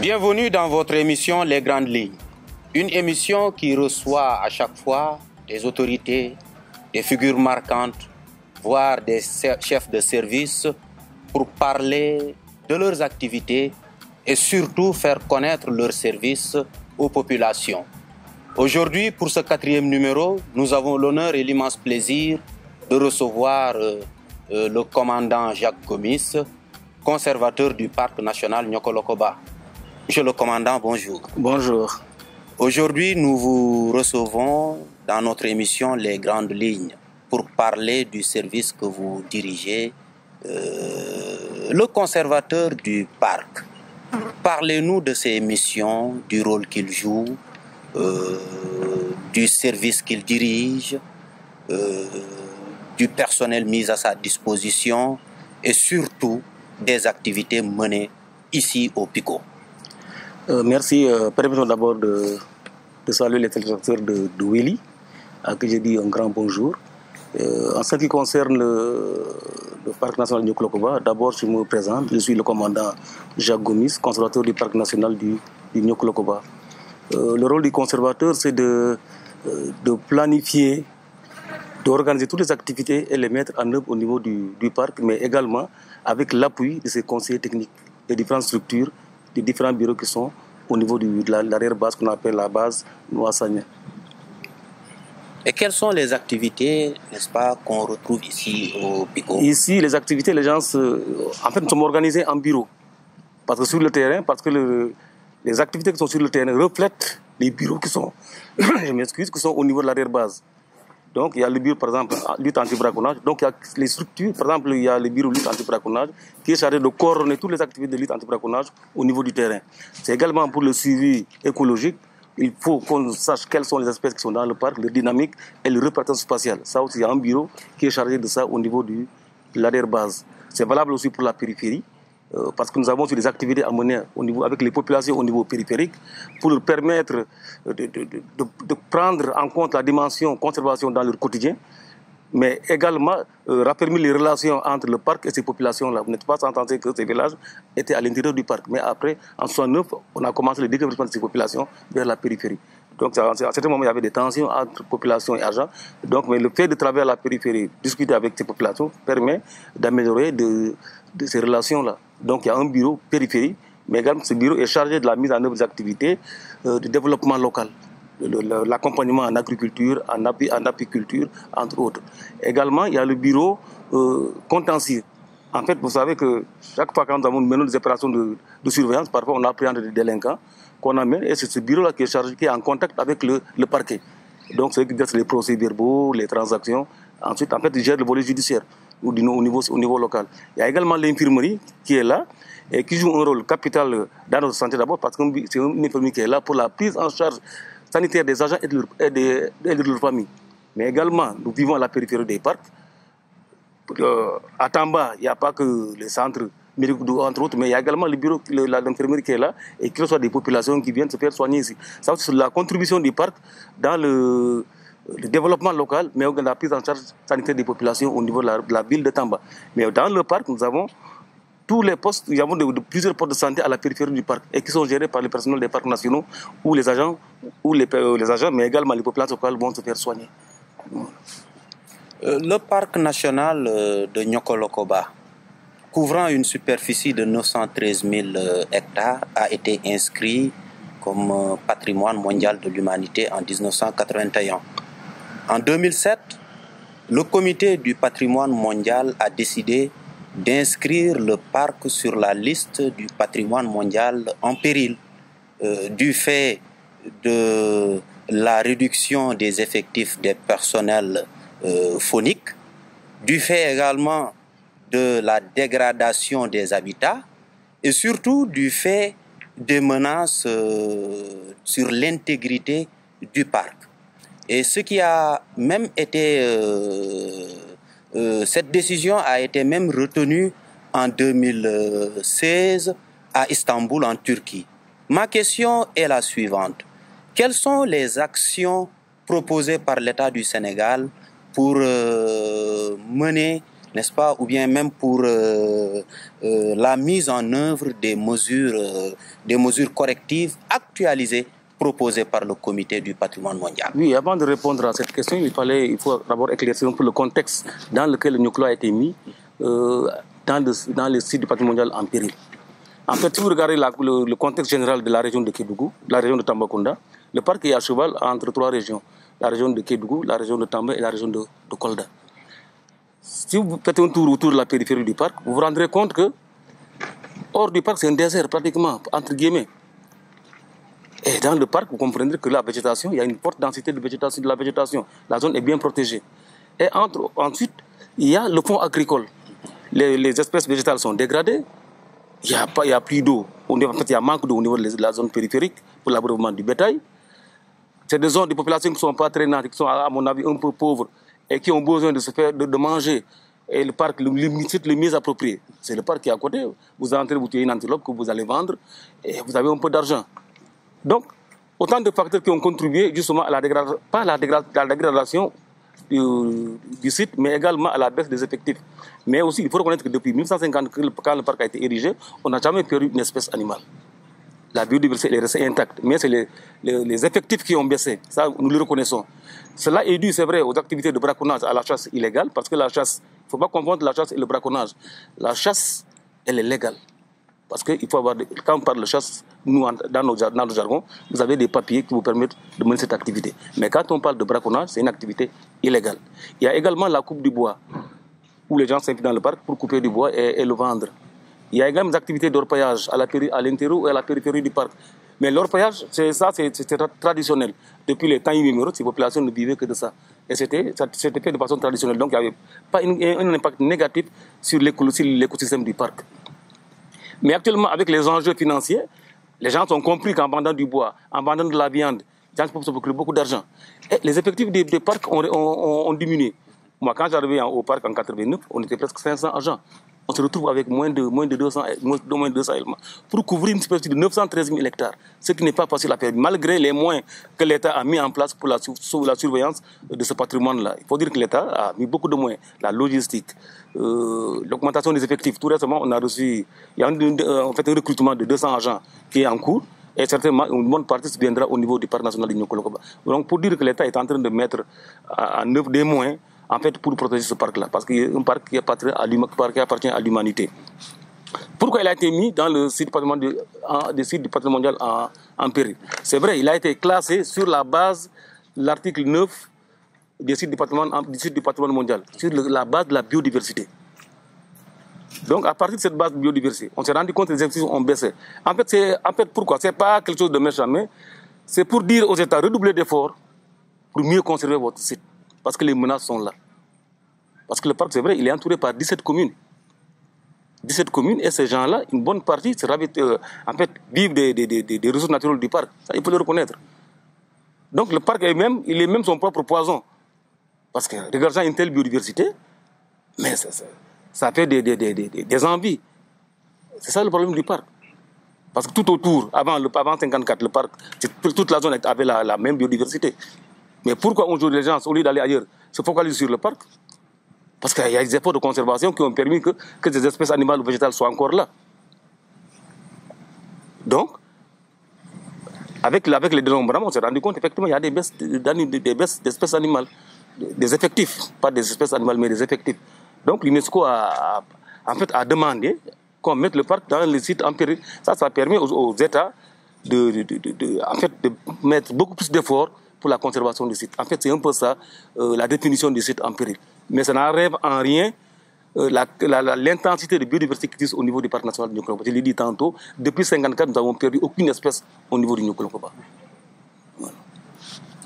Bienvenue dans votre émission Les Grandes Lignes. Une émission qui reçoit à chaque fois des autorités, des figures marquantes, voire des chefs de service pour parler de leurs activités et surtout faire connaître leurs services aux populations. Aujourd'hui, pour ce 4e numéro, nous avons l'honneur et l'immense plaisir de recevoir le commandant Jacques Gomis, conservateur du parc national Niokolo-Koba. Monsieur le commandant, bonjour. Bonjour. Aujourd'hui, nous vous recevons dans notre émission Les Grandes Lignes pour parler du service que vous dirigez, le conservateur du parc. Parlez-nous de ses missions, du rôle qu'il joue, du service qu'il dirige, du personnel mis à sa disposition et surtout des activités menées ici au PICO. Merci. Permettons d'abord de saluer les téléspectateurs de Willy, à qui j'ai dit un grand bonjour. En ce qui concerne le parc national du Niokolo-Koba, d'abord je me présente, je suis le commandant Jacques Gomis, conservateur du parc national du Niokolo-Koba. Le rôle du conservateur, c'est de planifier, d'organiser toutes les activités et les mettre en œuvre au niveau du parc, mais également avec l'appui de ses conseillers techniques, des différentes structures, des différents bureaux qui sont au niveau de l'arrière-base qu'on appelle la base Noassagna. Et quelles sont les activités, n'est-ce pas, qu'on retrouve ici au PICO? Ici, les activités, les gens, en fait, nous sommes organisés en bureau. Parce que sur le terrain, les activités qui sont sur le terrain reflètent les bureaux qui sont, je m'excuse, qui sont au niveau de l'arrière-base. Donc, il y a le bureau, par exemple, lutte anti-braconnage. Donc, il y a les structures, par exemple, il y a le bureau lutte anti-braconnage qui est chargé de coordonner toutes les activités de lutte anti-braconnage au niveau du terrain. C'est également pour le suivi écologique. Il faut qu'on sache quelles sont les espèces qui sont dans le parc, leur dynamique et le répartition spatiale. Ça aussi, il y a un bureau qui est chargé de ça au niveau de l'arrière-base. C'est valable aussi pour la périphérie. Parce que nous avons aussi des activités à mener avec les populations au niveau périphérique pour leur permettre de prendre en compte la dimension conservation dans leur quotidien, mais également raffermir les relations entre le parc et ces populations-là. Vous n'êtes pas sans penser que ces villages étaient à l'intérieur du parc, mais après, en 1969, on a commencé le développement de ces populations vers la périphérie. Donc, à un certain moment, il y avait des tensions entre population et agents. Donc, mais le fait de travailler à la périphérie, discuter avec ces populations, permet d'améliorer de ces relations-là. Donc, il y a un bureau périphérique, mais également ce bureau est chargé de la mise en œuvre des activités de développement local, l'accompagnement en agriculture, en apiculture, entre autres. Également, il y a le bureau contentieux. En fait, vous savez que chaque fois que nous avons mené des opérations de surveillance, parfois on appréhende des délinquants qu'on amène, et c'est ce bureau-là qui est chargé, qui est en contact avec le parquet. Donc, c'est les procès-verbaux, les transactions. Ensuite, en fait, il gère le volet judiciaire au niveau local. Il y a également l'infirmerie qui est là et qui joue un rôle capital dans notre santé d'abord, parce que c'est une infirmerie qui est là pour la prise en charge sanitaire des agents et de leur famille. Mais également, nous vivons à la périphérie des parcs. À Tamba, il n'y a pas que les centres médicaux, entre autres, mais il y a également le bureau, l'infirmerie qui est là et qui reçoit des populations qui viennent se faire soigner ici. Ça, c'est la contribution du parc dans le développement local, mais aussi la prise en charge sanitaire des populations au niveau de la ville de Tamba. Mais dans le parc, nous avons tous les postes, nous avons plusieurs postes de santé à la périphérie du parc et qui sont gérés par le personnel des parcs nationaux ou les agents, mais également les populations locales vont se faire soigner. Le parc national de Niokolo-Koba, couvrant une superficie de 913 000 hectares, a été inscrit comme patrimoine mondial de l'humanité en 1981. En 2007, le comité du patrimoine mondial a décidé d'inscrire le parc sur la liste du patrimoine mondial en péril du fait de la réduction des effectifs des personnels phoniques, du fait également de la dégradation des habitats et surtout du fait des menaces sur l'intégrité du parc. Et ce qui a même été... cette décision a été même retenue en 2016 à Istanbul, en Turquie. Ma question est la suivante. Quelles sont les actions proposées par l'État du Sénégal pour mener n'est-ce pas, ou bien même pour la mise en œuvre des mesures correctives actualisées proposées par le Comité du patrimoine mondial. Oui, avant de répondre à cette question, il faut d'abord éclaircir un peu le contexte dans lequel le Niokolo a été mis dans le site du patrimoine mondial en péril. En fait, si vous regardez le contexte général de la région de Kédougou, la région de Tambacounda, le parc est à cheval entre trois régions. La région de Kédougou, la région de Tamba et la région de Kolda. Si vous faites un tour autour de la périphérie du parc, vous vous rendrez compte que hors du parc, c'est un désert pratiquement, entre guillemets. Et dans le parc, vous comprendrez que la végétation, il y a une forte densité de la végétation. La zone est bien protégée. Et ensuite, il y a le fond agricole. Les espèces végétales sont dégradées. Il n'y a plus d'eau. En fait, il y a manque d'eau au niveau de la zone périphérique pour l'abreuvement du bétail. C'est des zones de population qui ne sont pas très nattes, qui sont, à mon avis, un peu pauvres et qui ont besoin de manger. Et le parc, le mieux approprié, c'est le parc qui est à côté. Vous entrez, vous tuez une antilope que vous allez vendre et vous avez un peu d'argent. Donc, autant de facteurs qui ont contribué justement à la dégradation du site, mais également à la baisse des effectifs. Mais aussi, il faut reconnaître que depuis 1950, quand le parc a été érigé, on n'a jamais perdu une espèce animale. La biodiversité est restée intacte, mais c'est les effectifs qui ont baissé. Ça, nous le reconnaissons. Cela est dû, c'est vrai, aux activités de braconnage, à la chasse illégale, parce que la chasse, il ne faut pas confondre la chasse et le braconnage. La chasse, elle est légale. Parce qu'il faut avoir, quand on parle de chasse, nous, dans nos jargons, vous avez des papiers qui vous permettent de mener cette activité. Mais quand on parle de braconnage, c'est une activité illégale. Il y a également la coupe du bois, où les gens s'impliquent dans le parc pour couper du bois et le vendre. Il y a également des activités d'orpaillage à l'intérieur et à la périphérie du parc. Mais l'orpaillage, c'est traditionnel. Depuis les temps immémoriaux, ces populations ne vivaient que de ça. Et c'était fait de façon traditionnelle. Donc il n'y avait pas un impact négatif sur l'écosystème du parc. Mais actuellement, avec les enjeux financiers, les gens ont compris qu'en vendant du bois, en vendant de la viande, les gens peuvent se procurer beaucoup d'argent. Et les effectifs des parcs ont diminué. Moi, quand j'arrivais au parc en 89, on était presque 500 agents. On se retrouve avec moins de 200 éléments pour couvrir une superficie de 913 000 hectares, ce qui n'est pas facile à faire, malgré les moyens que l'État a mis en place pour la surveillance de ce patrimoine-là. Il faut dire que l'État a mis beaucoup de moyens, la logistique, l'augmentation des effectifs. Tout récemment, on a reçu, il y a un recrutement de 200 agents qui est en cours, et certainement une bonne partie se viendra au niveau du parc national de Niokolo-Koba. Donc pour dire que l'État est en train de mettre en œuvre des moyens, en fait, pour protéger ce parc-là, parce qu'il y a un parc qui appartient à l'humanité. Pourquoi il a été mis dans le site du patrimoine mondial en péril? C'est vrai, il a été classé sur la base de l'article 9 du site du patrimoine mondial, sur la base de la biodiversité. Donc, à partir de cette base de biodiversité, on s'est rendu compte que les effectifs ont baissé. En fait, pourquoi? Ce n'est pas quelque chose de méchant, mais c'est pour dire aux États, redoubler d'efforts pour mieux conserver votre site. Parce que les menaces sont là. Parce que le parc, c'est vrai, il est entouré par 17 communes. 17 communes, et ces gens-là, une bonne partie, vivent des ressources naturelles du parc. Ça, il faut le reconnaître. Donc le parc il est même son propre poison. Parce que, regardant une telle biodiversité, mais ça fait des envies. C'est ça le problème du parc. Parce que tout autour, avant 1954, le parc, toute la zone avait la même biodiversité. Mais pourquoi aujourd'hui les gens, au lieu d'aller ailleurs, se focalisent sur le parc? Parce qu'il y a des efforts de conservation qui ont permis que des espèces animales ou végétales soient encore là. Donc, avec les dénombrements, on s'est rendu compte qu'effectivement, il y a des baisses d'espèces animales, des effectifs, pas des espèces animales, mais des effectifs. Donc, l'UNESCO a demandé qu'on mette le parc dans les sites en péril. Ça permet aux États de mettre beaucoup plus d'efforts pour la conservation du site. En fait, c'est un peu ça, la définition du site en péril. Mais ça n'enlève en rien l'intensité de biodiversité qui existe au niveau du parc national du Niokolo-Koba. Je l'ai dit tantôt, depuis 1954, nous n'avons perdu aucune espèce au niveau du Niokolo-Koba. Voilà.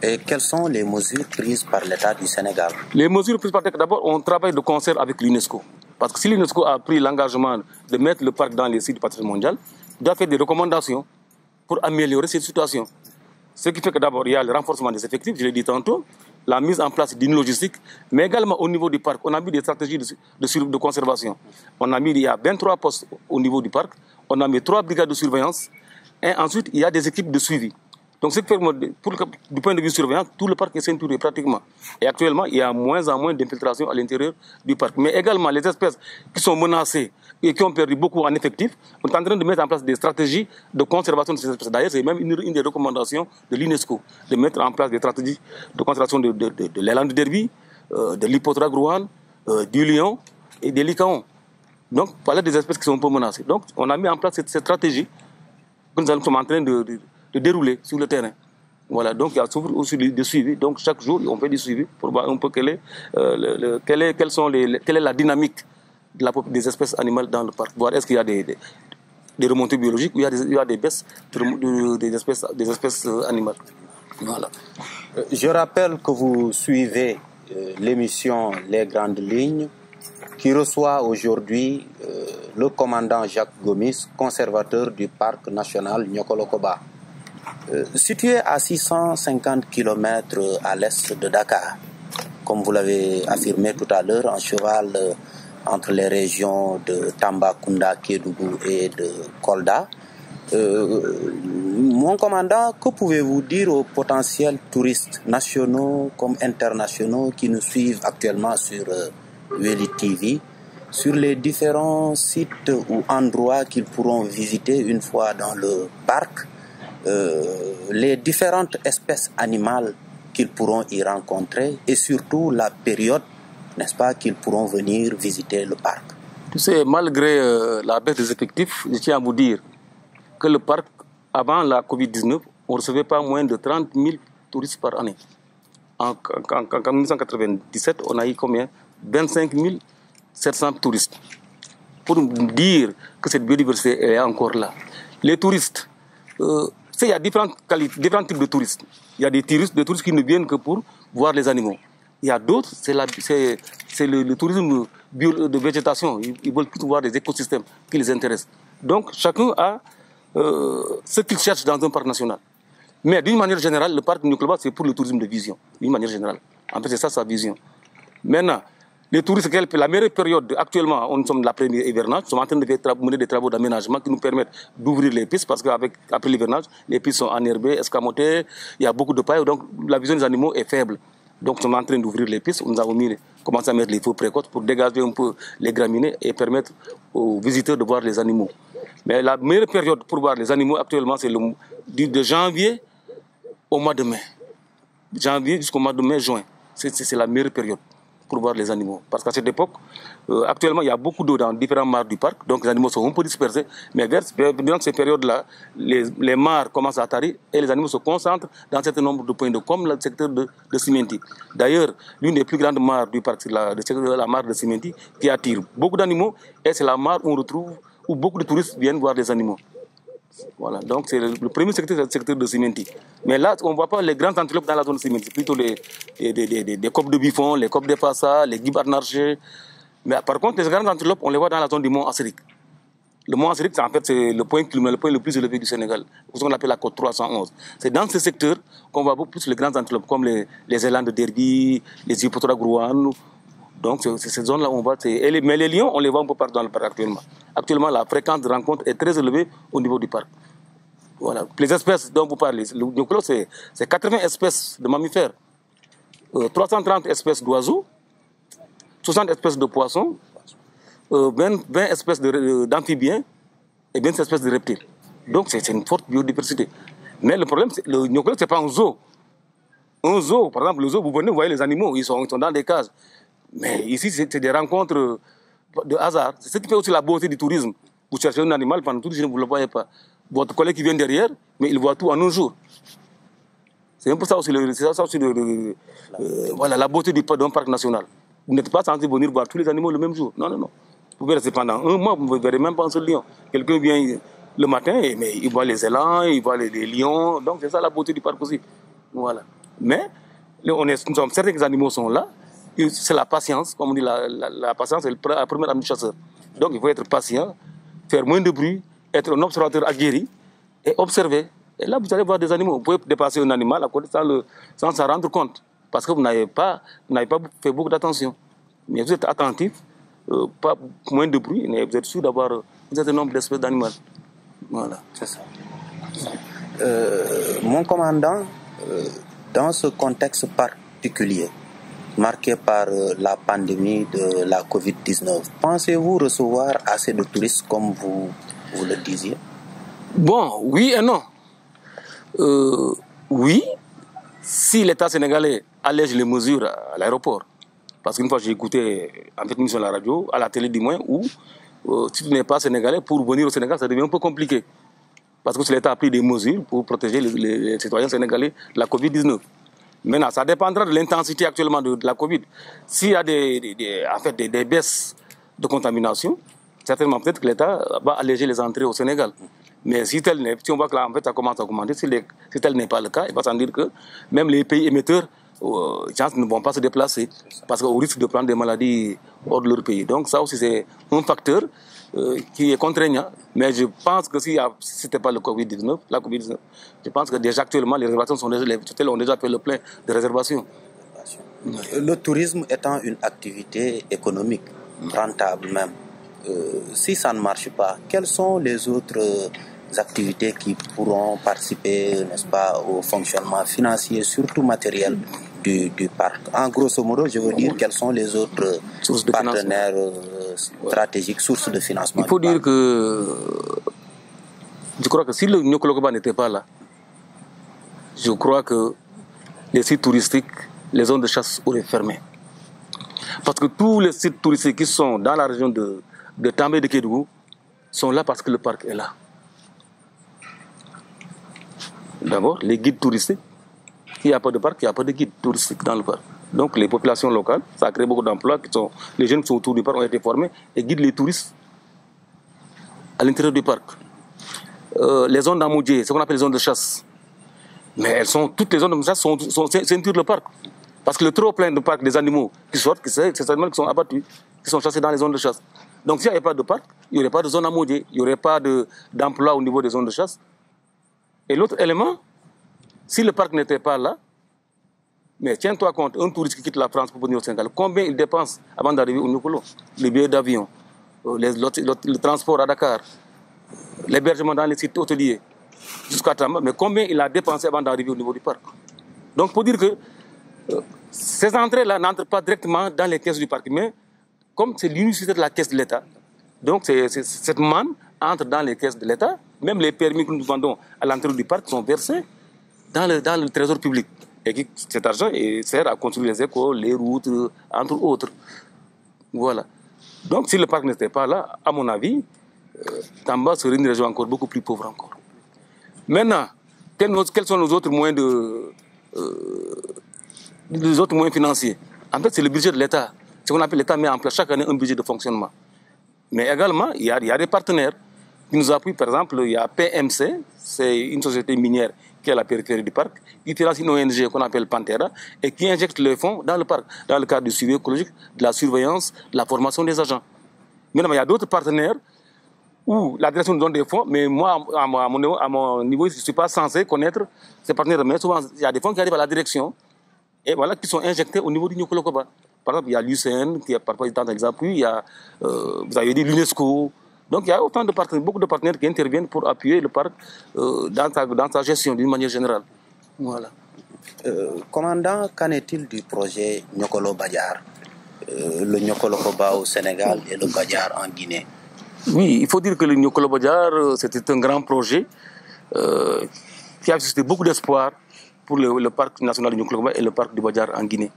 Et quelles sont les mesures prises par l'État du Sénégal? Les mesures prises par l'État, d'abord, on travaille de concert avec l'UNESCO. Parce que si l'UNESCO a pris l'engagement de mettre le parc dans les sites du patrimoine mondial, il doit faire des recommandations pour améliorer cette situation. Ce qui fait que d'abord, il y a le renforcement des effectifs, je l'ai dit tantôt, la mise en place d'une logistique, mais également au niveau du parc, on a mis des stratégies de conservation. Il y a 23 postes au niveau du parc, on a mis 3 brigades de surveillance, et ensuite, il y a des équipes de suivi. Donc, du point de vue surveillance, tout le parc est ceinturé pratiquement. Et actuellement, il y a moins en moins d'infiltration à l'intérieur du parc. Mais également, les espèces qui sont menacées et qui ont perdu beaucoup en effectif, on est en train de mettre en place des stratégies de conservation de ces espèces. D'ailleurs, c'est même une des recommandations de l'UNESCO, de mettre en place des stratégies de conservation de l'élan de derby, de l'hippodrome grouane, du lion et des licaons. Donc, voilà des espèces qui sont un peu menacées. Donc, on a mis en place cette stratégie que nous sommes en train de dérouler sur le terrain. Voilà, donc il y a aussi des suivis. Donc chaque jour, on fait des suivis pour voir un peu quelle est la dynamique des espèces animales dans le parc. Voir est-ce qu'il y a des remontées biologiques ou il y a des baisses des espèces animales. Voilà. Je rappelle que vous suivez l'émission Les Grandes Lignes qui reçoit aujourd'hui le commandant Jacques Gomis, conservateur du parc national Niokolo-Koba. Situé à 650 km à l'est de Dakar, comme vous l'avez affirmé tout à l'heure, en cheval entre les régions de Tambacounda, Kédougou et de Kolda. Mon commandant, que pouvez-vous dire aux potentiels touristes nationaux comme internationaux qui nous suivent actuellement sur Weli TV, sur les différents sites ou endroits qu'ils pourront visiter une fois dans le parc, les différentes espèces animales qu'ils pourront y rencontrer et surtout la période, n'est-ce pas, qu'ils pourront venir visiter le parc. Tu sais, malgré la baisse des effectifs, je tiens à vous dire que le parc, avant la Covid-19, on ne recevait pas moins de 30 000 touristes par année. En 1997, on a eu combien? 25 700 touristes. Pour dire que cette biodiversité est encore là. Les touristes, il y a différents types de touristes. Il y a des touristes qui ne viennent que pour voir les animaux. Il y a d'autres, c'est le tourisme de végétation. Ils veulent plutôt voir des écosystèmes qui les intéressent. Donc, chacun a ce qu'il cherche dans un parc national. Mais d'une manière générale, le parc Niokolo-Koba, c'est pour le tourisme de vision. D'une manière générale. En fait, c'est ça sa vision. Maintenant, les touristes, la meilleure période, actuellement, nous sommes la première hivernage, nous sommes en train de mener des travaux d'aménagement qui nous permettent d'ouvrir les pistes parce qu'après l'hivernage, les pistes sont enherbées, escamotées, il y a beaucoup de paille, donc la vision des animaux est faible. Donc nous sommes en train d'ouvrir les pistes, nous avons commencé à mettre les feux précoces pour dégager un peu les graminées et permettre aux visiteurs de voir les animaux. Mais la meilleure période pour voir les animaux actuellement, c'est de janvier au mois de mai. Janvier jusqu'au mois de mai, juin. C'est la meilleure période pour voir les animaux. Parce qu'à cette époque, actuellement, il y a beaucoup d'eau dans différents mares du parc, donc les animaux sont un peu dispersés. Mais durant ces périodes-là, les mares commencent à tarir et les animaux se concentrent dans un certain nombre de points d'eau, comme le secteur de Simenti. D'ailleurs, l'une des plus grandes mares du parc, c'est la mare de Simenti, qui attire beaucoup d'animaux, et c'est la mare où beaucoup de touristes viennent voir les animaux. Voilà, donc c'est le premier secteur, c'est le secteur de Simenti. Mais là, on ne voit pas les grandes antilopes dans la zone de Simenti, c'est plutôt des copes de Biffon, les copes de Passa, les guibes arnarchés. Mais par contre, les grandes antilopes, on les voit dans la zone du mont Asseric. Le mont Asseric, en fait, c'est le point le plus élevé du Sénégal, ce qu'on appelle la côte 311. C'est dans ce secteur qu'on voit beaucoup plus les grandes antilopes, comme les élans de Derby, les hippodromes grouane. Donc, c'est cette zone-là où on voit. Mais les lions, on les voit un peu partout dans le parc actuellement. Actuellement, la fréquence de rencontre est très élevée au niveau du parc. Voilà. Les espèces dont vous parlez, le Niokolo, c'est 80 espèces de mammifères, 330 espèces d'oiseaux, 60 espèces de poissons, 20 espèces d'amphibiens et 20 espèces de reptiles. Donc, c'est une forte biodiversité. Mais le problème, le Niokolo, ce n'est pas un zoo. Un zoo, par exemple, le zoo, vous venez, vous voyez les animaux, ils sont dans des cages. Mais ici, c'est des rencontres de hasard. C'est ce qui fait aussi la beauté du tourisme. Vous cherchez un animal, pendant tout le jour, vous ne le voyez pas. Votre collègue qui vient derrière, mais il voit tout en un jour. C'est un peu ça aussi, voilà, la beauté d'un parc national. Vous n'êtes pas censé venir voir tous les animaux le même jour. Non, non, non. Vous pouvez rester pendant un mois, vous ne verrez même pas un seul lion. Quelqu'un vient le matin, mais il voit les élans, il voit les lions. Donc c'est ça la beauté du parc aussi. Voilà. Mais nous sommes certains que les animaux sont là. C'est la patience, comme on dit, la patience est la première âme du chasseur. Donc il faut être patient, faire moins de bruit, être un observateur aguerri et observer. Et là, vous allez voir des animaux. Vous pouvez dépasser un animal à côté sans s'en rendre compte. Parce que vous n'avez pas fait beaucoup d'attention. Mais vous êtes attentif, pas moins de bruit, mais vous êtes sûr d'avoir un certain nombre d'espèces d'animaux. Voilà, c'est ça. Mon commandant, dans ce contexte particulier, marqué par la pandémie de la COVID-19, pensez-vous recevoir assez de touristes comme vous le disiez? Bon, oui et non. Oui, si l'État sénégalais allège les mesures à l'aéroport, parce qu'une fois j'ai écouté en fait une émission à la radio, à la télé du moins, où si tu n'es pas sénégalais, pour venir au Sénégal, ça devient un peu compliqué. Parce que l'État a pris des mesures pour protéger les citoyens sénégalais de la COVID-19. Maintenant, ça dépendra de l'intensité actuellement de la COVID. S'il y a des baisses de contamination, certainement peut-être que l'État va alléger les entrées au Sénégal. Mais si on voit que là, en fait, ça commence à augmenter, si tel n'est pas le cas, il va sans dire que même les pays émetteurs ne vont pas se déplacer parce qu'au risque de prendre des maladies hors de leur pays. Donc ça aussi, c'est un facteur qui est contraignant. Mais je pense que si ce n'était pas la COVID-19, je pense que déjà actuellement, les réservations les hôtels ont déjà fait le plein de réservations. Le tourisme étant une activité économique, rentable même, si ça ne marche pas, quelles sont les autres activités qui pourront participer, n'est-ce pas, au fonctionnement financier, surtout matériel du parc? En grosso modo, je veux dire, quels sont les autres partenaires stratégiques, sources de financement? Il faut dire que je crois que si le Nyokolokoba n'était pas là, je crois que les sites touristiques, les zones de chasse auraient fermé. Parce que tous les sites touristiques qui sont dans la région de També et de Kédougou sont là parce que le parc est là. D'abord, les guides touristiques. S'il n'y a pas de parc, il n'y a pas de guides touristiques dans le parc. Donc les populations locales, ça a créé beaucoup d'emplois. Les jeunes qui sont autour du parc ont été formés et guident les touristes à l'intérieur du parc. Les zones d'Amoudjé, ce qu'on appelle les zones de chasse. Mais toutes les zones de chasse sont ceinturent le parc. Parce que le trop plein de parc des animaux qui sortent, c'est ces animaux qui sont abattus, qui sont chassés dans les zones de chasse. Donc s'il n'y avait pas de parc, il n'y aurait pas de zone Amoudjé, il n'y aurait pas d'emploi au niveau des zones de chasse. Et l'autre élément, si le parc n'était pas là, mais tiens-toi compte, un touriste qui quitte la France pour venir au Sénégal, combien il dépense avant d'arriver au Nyokolo? Les billets d'avion, le transport à Dakar, l'hébergement dans les sites hôteliers, jusqu'à Tamba, mais combien il a dépensé avant d'arriver au niveau du parc? Donc, pour dire que ces entrées-là n'entrent pas directement dans les caisses du parc, mais comme c'est l'unicité de la caisse de l'État, donc cette manne entre dans les caisses de l'État. Même les permis que nous vendons à l'entrée du parc sont versés dans le trésor public. Et cet argent sert à construire les écoles, les routes, entre autres. Voilà. Donc si le parc n'était pas là, à mon avis, Tamba serait une région encore beaucoup plus pauvre encore. Maintenant, quels sont nos autres moyens les autres moyens financiers? En fait, c'est le budget de l'État. Ce qu'on appelle l'État met en place chaque année un budget de fonctionnement. Mais également, il y a des partenaires qui nous appuient. Par exemple, il y a PMC, c'est une société minière qui est à la périphérie du parc, qui finance une ONG qu'on appelle Pantera et qui injecte les fonds dans le parc, dans le cadre du suivi écologique, de la surveillance, de la formation des agents. Maintenant, il y a d'autres partenaires où la direction nous donne des fonds, mais moi, à mon niveau, je ne suis pas censé connaître ces partenaires. Mais souvent, il y a des fonds qui arrivent à la direction et voilà, qui sont injectés au niveau du Nyokolokoba. Par exemple, il y a l'UCN qui a parfois tant d'exemples, il y a, vous avez dit, l'UNESCO. Donc il y a autant de partenaires, beaucoup de partenaires qui interviennent pour appuyer le parc dans sa gestion d'une manière générale. Voilà. Commandant, qu'en est-il du projet Nyokolo Badiar, le Nyokolokoba au Sénégal et le Badiar en Guinée? Oui, il faut dire que le Nyokolo Badiar, c'était un grand projet qui a suscité beaucoup d'espoir pour le parc national du Nyokolokoba et le parc du Badiar en Guinée.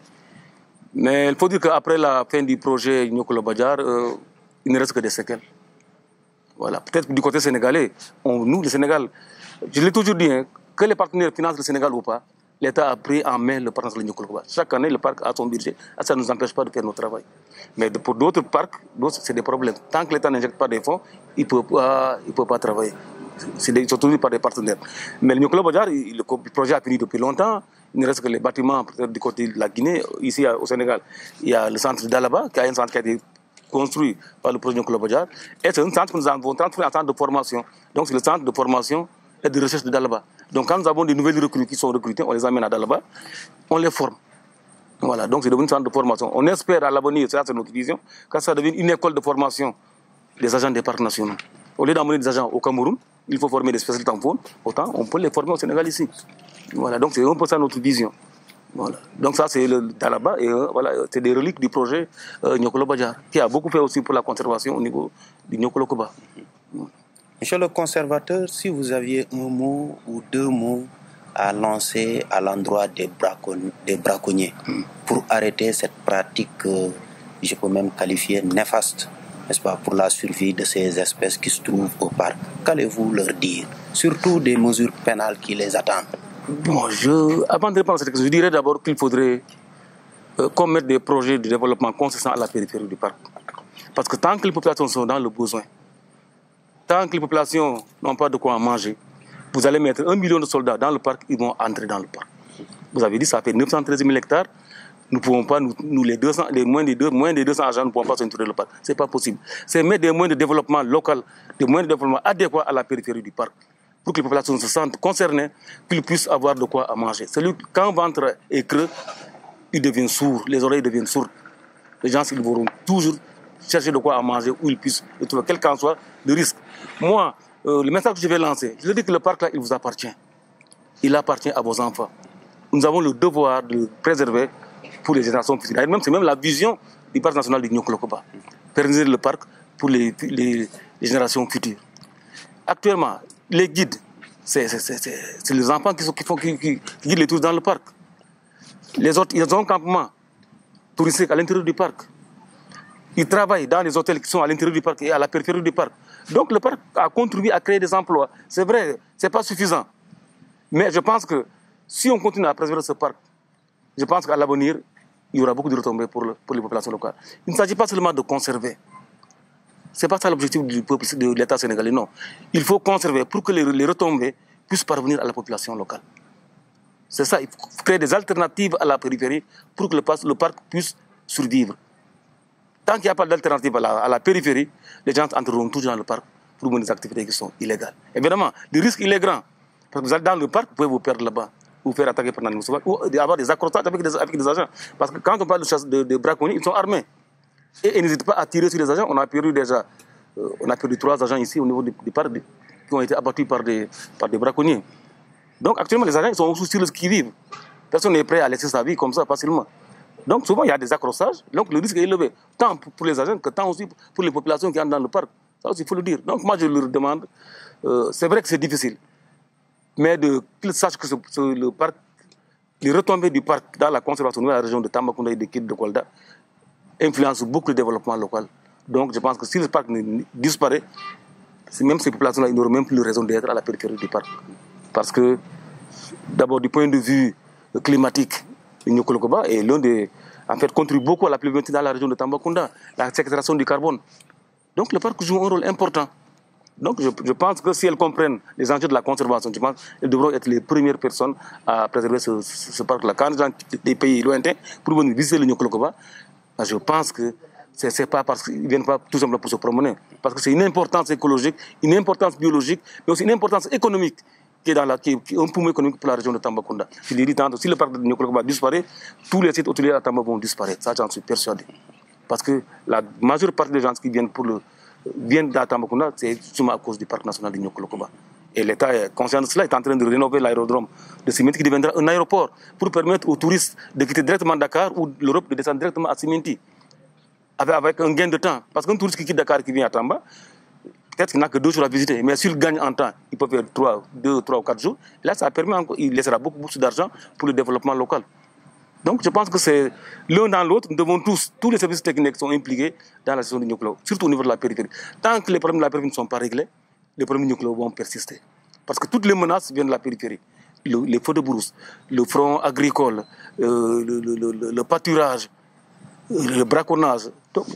Mais il faut dire qu'après la fin du projet Nyokolo Badiar, il ne reste que des séquelles. Voilà. Peut-être du côté sénégalais, nous, le Sénégal, je l'ai toujours dit, hein, que les partenaires financent le Sénégal ou pas, l'État a pris en main le parc national du Nyokolokoba. Chaque année, le parc a son budget. Ça ne nous empêche pas de faire notre travail. Mais pour d'autres parcs, c'est des problèmes. Tant que l'État n'injecte pas des fonds, il ne peut pas travailler. Ils sont tenus par des partenaires. Mais le Nyokolo Badiar, le projet a fini depuis longtemps. Il ne reste que les bâtiments du côté de la Guinée. Ici, au Sénégal, il y a le centre d'Alaba, qui a un centre qui a été construit par le projet Nyokolo Badiar. Et c'est un centre que nous avons transformé en centre de formation. Donc c'est le centre de formation et de recherche de Dalaba. Donc quand nous avons des nouvelles recrues qui sont recrutées, on les amène à Dalaba, on les forme. Voilà, donc c'est devenu un centre de formation. On espère à l'avenir, c'est notre vision, que ça devienne une école de formation des agents des parcs nationaux. Au lieu d'amener des agents au Cameroun, il faut former des spécialistes en faune, autant on peut les former au Sénégal ici. Voilà, donc c'est un peu ça notre vision. Voilà. Donc ça c'est là-bas et voilà, c'est des reliques du projet Niokolo Badjar, qui a beaucoup fait aussi pour la conservation au niveau du Niokolo Koba. Monsieur le conservateur, si vous aviez un mot ou deux mots à lancer à l'endroit des braconniers pour arrêter cette pratique je peux même qualifier néfaste, n'est-ce pas, pour la survie de ces espèces qui se trouvent au parc, qu'allez-vous leur dire? Surtout des mesures pénales qui les attendent. Bon, avant de répondre à cette question, je dirais d'abord qu'il faudrait qu'on mette des projets de développement consistants à la périphérie du parc. Parce que tant que les populations sont dans le besoin, tant que les populations n'ont pas de quoi manger, vous allez mettre 1 million de soldats dans le parc, ils vont entrer dans le parc. Vous avez dit, ça fait 913 000 hectares. Nous ne pouvons pas, les moins de 200 agents, nous ne pouvons pas s'entourer le parc. Ce n'est pas possible. C'est mettre des moyens de développement local, des moyens de développement adéquats à la périphérie du parc, pour que les populations se sentent concernées, qu'ils puissent avoir de quoi à manger. Quand le ventre est creux, il devient sourd, les oreilles deviennent sourdes. Les gens, ils vont toujours chercher de quoi à manger, où ils puissent le trouver, quel qu'en soit le risque. Moi, le message que je vais lancer, je dis que le parc, là, il vous appartient. Il appartient à vos enfants. Nous avons le devoir de le préserver pour les générations futures. C'est même la vision du parc national du Niokolo Koba. Préserver le parc pour les générations futures. Actuellement, les guides, c'est les enfants qui guident les touristes dans le parc. Les autres, ils ont un campement touristique à l'intérieur du parc. Ils travaillent dans les hôtels qui sont à l'intérieur du parc et à la périphérie du parc. Donc le parc a contribué à créer des emplois. C'est vrai, ce n'est pas suffisant. Mais je pense que si on continue à préserver ce parc, je pense qu'à l'avenir, il y aura beaucoup de retombées pour les populations locales. Il ne s'agit pas seulement de conserver. Ce n'est pas ça l'objectif de l'État sénégalais, non. Il faut conserver pour que les retombées puissent parvenir à la population locale. C'est ça, il faut créer des alternatives à la périphérie pour que le parc puisse survivre. Tant qu'il n'y a pas d'alternative à la périphérie, les gens entreront toujours dans le parc pour mener des activités qui sont illégales. Évidemment, le risque il est grand. Parce que vous allez dans le parc, vous pouvez vous perdre là-bas, vous faire attaquer par un animal sauvage, ou avoir des accrochages avec des agents. Parce que quand on parle de chasse de braconniers, ils sont armés. Et ils n'hésitent pas à tirer sur les agents. On a perdu 3 agents ici au niveau du parc qui ont été abattus par des braconniers. Donc actuellement, les agents ils sont aussi sur le qui-vive. Personne n'est prêt à laisser sa vie comme ça facilement. Donc souvent, il y a des accrochages. Donc le risque est élevé, tant pour les agents que tant aussi pour les populations qui entrent dans le parc. Ça aussi, il faut le dire. Donc moi, je leur demande, c'est vrai que c'est difficile, mais qu'ils sachent que le parc, les retombées du parc dans la conservation de la région de Tambacounda et de Kidal de Kolda influencent beaucoup le développement local. Donc je pense que si le parc disparaît, même ces populations-là, ils n'auront même plus de raison d'être à la périphérie du parc. Parce que, d'abord, du point de vue climatique, le Niokolo Koba est l'un des... En fait, contribue beaucoup à la pluviométrie dans la région de Tambacounda, la séquestration du carbone. Donc le parc joue un rôle important. Donc je pense que si elles comprennent les enjeux de la conservation, je pense qu'elles devront être les premières personnes à préserver ce parc-là. Quand les gens des pays lointains pour venir visiter le Niokolo Koba, je pense que ce n'est pas parce qu'ils ne viennent pas tout simplement pour se promener. Parce que c'est une importance écologique, une importance biologique, mais aussi une importance économique qui est un poumon économique pour la région de Tambacounda. Je dis tant, si le parc de Niokolo Koba disparaît, tous les sites hôteliers à Tamba vont disparaître. Ça, j'en suis persuadé. Parce que la majeure partie des gens qui viennent à Tambacounda, c'est justement à cause du parc national de Niokolo Koba. Et l'État est conscient de cela, est en train de rénover l'aérodrome de Simenti qui deviendra un aéroport pour permettre aux touristes de quitter directement Dakar ou l'Europe de descendre directement à Simenti. Avec un gain de temps. Parce qu'un touriste qui quitte Dakar et qui vient à Tamba, peut-être qu'il n'a que 2 jours à visiter, mais s'il gagne en temps, il peut faire 2, 3 ou 4 jours. Et là, ça permet encore, il laissera beaucoup d'argent pour le développement local. Donc, je pense que c'est l'un dans l'autre, nous devons tous les services techniques sont impliqués dans la gestion du Niokolo, surtout au niveau de la périphérie. Tant que les problèmes de la périphérie ne sont pas réglés, les problèmes du Niokolo vont persister. Parce que toutes les menaces viennent de la périphérie. Les feux de brousse, le front agricole, le pâturage, le braconnage. Donc,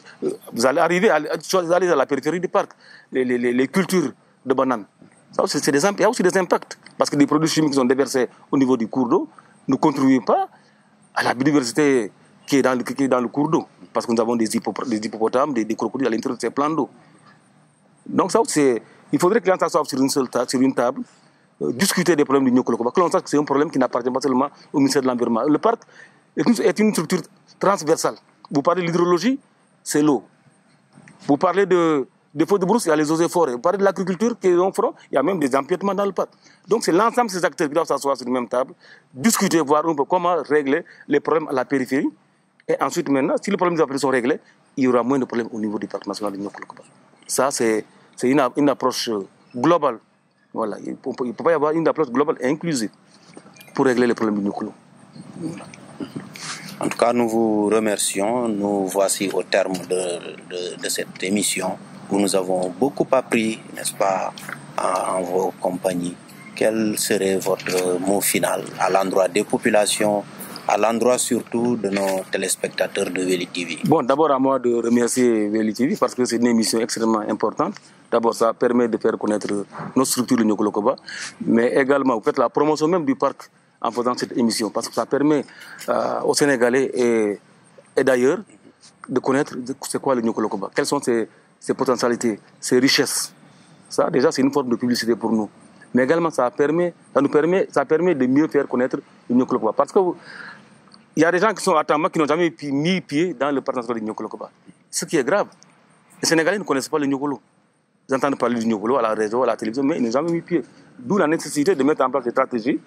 vous allez arriver à la périphérie du parc, les cultures de bananes. Il y a aussi des impacts. Parce que des produits chimiques sont déversés au niveau du cours d'eau ne contribuent pas à la biodiversité qui est dans le cours d'eau. Parce que nous avons des hippopotames, des crocodiles à l'intérieur de ces plans d'eau. Donc ça, il faudrait que l'on s'assoie sur une table, discuter des problèmes du Niokolo Koba, que l'on sache que c'est un problème qui n'appartient pas seulement au ministère de l'Environnement. Le parc est une structure transversale. Vous parlez de l'hydrologie, c'est l'eau. Vous parlez de des feux de brousse, il y a les eaux et forêts. Vous parlez de l'agriculture qui est en front, il y a même des empiètements dans le parc. Donc c'est l'ensemble de ces acteurs qui doivent s'asseoir sur une même table, discuter, voir un peu comment régler les problèmes à la périphérie. Et ensuite, maintenant, si les problèmes des périphéries sont réglés, il y aura moins de problèmes au niveau du parc national de Niokolo-Koba. Ça, c'est une approche globale. Voilà. Il ne peut pas y avoir une approche globale et inclusive pour régler les problèmes du Niokolo. En tout cas, nous vous remercions. Nous voici au terme de cette émission où nous avons beaucoup appris, n'est-ce pas, en vos compagnies. Quel serait votre mot final à l'endroit des populations, à l'endroit surtout de nos téléspectateurs de Weli TV? Bon, d'abord à moi de remercier Weli TV parce que c'est une émission extrêmement importante. D'abord, ça permet de faire connaître nos structures de Niokolo-Koba, mais également, vous faites la promotion même du parc en faisant cette émission, parce que ça permet aux Sénégalais et d'ailleurs de connaître c'est quoi le Niokolo-Koba, quelles sont ses potentialités, ses richesses. Ça, déjà, c'est une forme de publicité pour nous. Mais également, ça permet de mieux faire connaître le Niokolo-Koba. Parce que il y a des gens qui sont à Tamba qui n'ont jamais mis pied dans le parc national du Niokolo-Koba. Ce qui est grave. Les Sénégalais ne connaissent pas le Niokolo. Ils entendent parler du Niokolo à la radio, à la télévision, mais ils n'ont jamais mis pied. D'où la nécessité de mettre en place des stratégies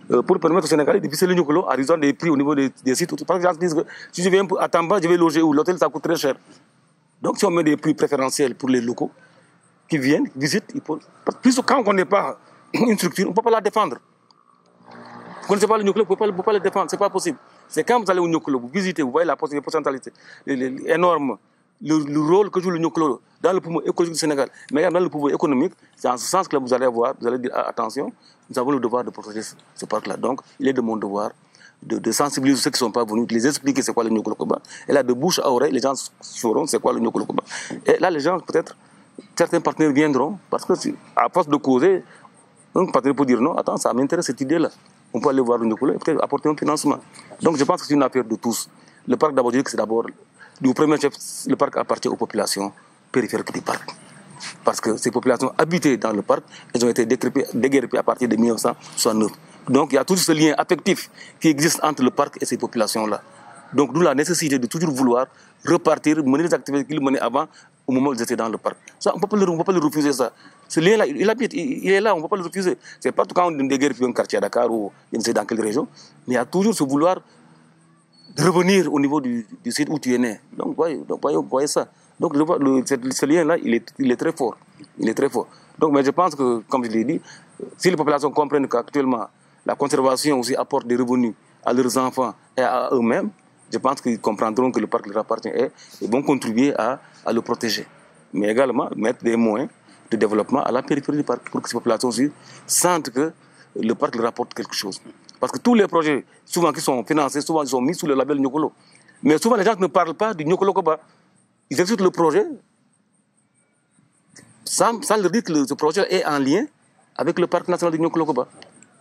pour permettre aux Sénégalais de visiter le Niokolo à raison des prix au niveau des sites. Parce que les gens disent que si je viens à Tamba, je vais loger où? L'hôtel, ça coûte très cher. Donc si on met des prix préférentiels pour les locaux qui viennent, visitent, plus quand on ne connaît pas une structure, on ne peut pas la défendre. Vous ne connaissez pas le Niokolo, vous ne pouvez pas la défendre, ce n'est pas possible. C'est quand vous allez au Niokolo, vous visitez, vous voyez la potentialité énorme, le rôle que joue le Niokolo dans le poumon écologique du Sénégal, mais également dans le poumon économique. C'est en ce sens que vous allez voir, vous allez dire attention, nous avons le devoir de protéger ce parc-là. Donc, il est de mon devoir de sensibiliser ceux qui ne sont pas venus, de les expliquer c'est quoi le Niokolo-Koba. Et là, de bouche à oreille, les gens sauront c'est quoi le Niokolo-Koba. Et là, les gens, peut-être, certains partenaires viendront, parce que à force de causer, un partenaire peut dire non, attends, ça m'intéresse cette idée-là. On peut aller voir le Niokolo et peut-être apporter un financement. Donc, je pense que c'est une affaire de tous. Le parc, d'abord, je dis que c'est d'abord, du premier chef, le parc appartient aux populations périphériques du parc. Parce que ces populations habitaient dans le parc, elles ont été déguerpées à partir de 1969. Donc il y a toujours ce lien affectif qui existe entre le parc et ces populations-là. Donc d'où la nécessité de toujours vouloir repartir, mener les activités qu'ils menaient avant, au moment où ils étaient dans le parc. Ça, on ne peut pas le refuser, ça. Ce lien-là, il habite, il est là, on ne peut pas le refuser. C'est pas tout quand on déguerpit un quartier à Dakar ou je ne sais dans quelle région, mais il y a toujours ce vouloir de revenir au niveau du site où tu es né. Donc voyez ça. Donc ce lien-là, il est très fort. Il est très fort. Donc, mais je pense que, comme je l'ai dit, si les populations comprennent qu'actuellement, la conservation aussi apporte des revenus à leurs enfants et à eux-mêmes, je pense qu'ils comprendront que le parc leur appartient et vont contribuer à le protéger. Mais également, mettre des moyens de développement à la périphérie du parc pour que ces populations aussi sentent que le parc leur apporte quelque chose. Parce que tous les projets, souvent qui sont financés, souvent ils sont mis sous le label Niokolo. Mais souvent les gens ne parlent pas du Niokolo-Koba. Ils exécutent le projet sans leur dire que ce projet est en lien avec le parc national du Niokolo-Koba.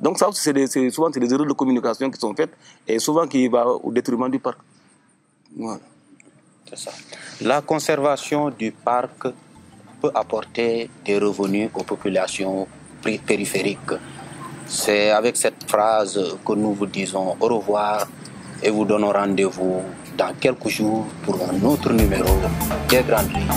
Donc ça aussi, souvent c'est des erreurs de communication qui sont faites et souvent qui vont au détriment du parc. Voilà. C'est ça. La conservation du parc peut apporter des revenus aux populations périphériques. C'est avec cette phrase que nous vous disons au revoir et vous donnons rendez-vous dans quelques jours pour un autre numéro des Grandes Lignes.